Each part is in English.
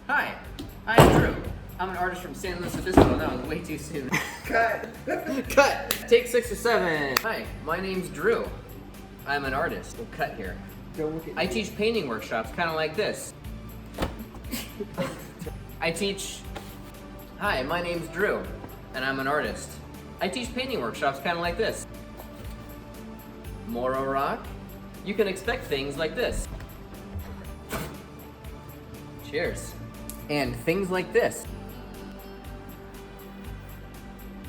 Hi, I'm Drew. I'm an artist from San Luis Obispo. That was way too soon. Cut. Cut! Take 6 or 7. Hi, my name's Drew. I'm an artist. We'll cut here. Don't look at I teach painting workshops kind of like this. Hi, my name's Drew, and I'm an artist. I teach painting workshops kind of like this. Moro Rock, you can expect things like this. Cheers. And things like this.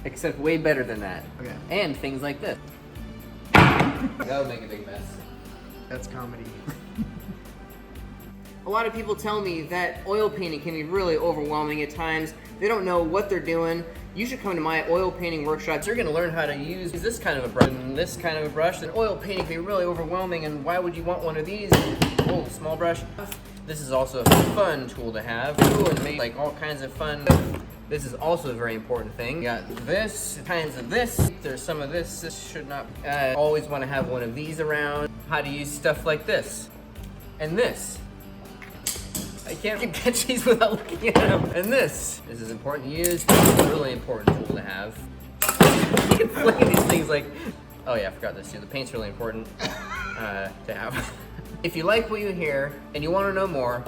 Except way better than that. Okay. And things like this. That would make a big mess. That's comedy. A lot of people tell me that oil painting can be really overwhelming at times. They don't know what they're doing. You should come to my oil painting workshops. You're gonna learn how to use this kind of a brush and this kind of a brush. And oil painting can be really overwhelming, and why would you want one of these? Oh, small brush. This is also a fun tool to have. Ooh, and make like all kinds of fun. This is also a very important thing. You got this, kinds of this. There's some of this. This should not. Always want to have one of these around. How to use stuff like this and this. I can't catch these without looking at them. And this is important to use. It's a really important tool to have. You can fling these things like. Oh yeah, I forgot this too. The paint's really important to have. If you like what you hear and you want to know more,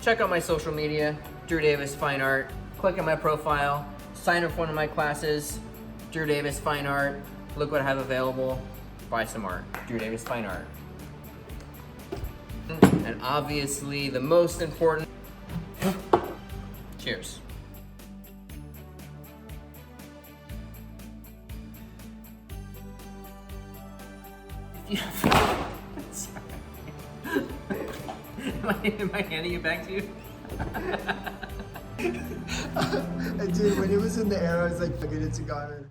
check out my social media, Drew Davis Fine Art. Click on my profile, sign up for one of my classes, Drew Davis Fine Art. Look what I have available. Buy some art, Drew Davis Fine Art. And obviously the most important, cheers. Sorry. Am I handing it back to you? Dude, when it was in the air, I was like, fuck it, it's gone.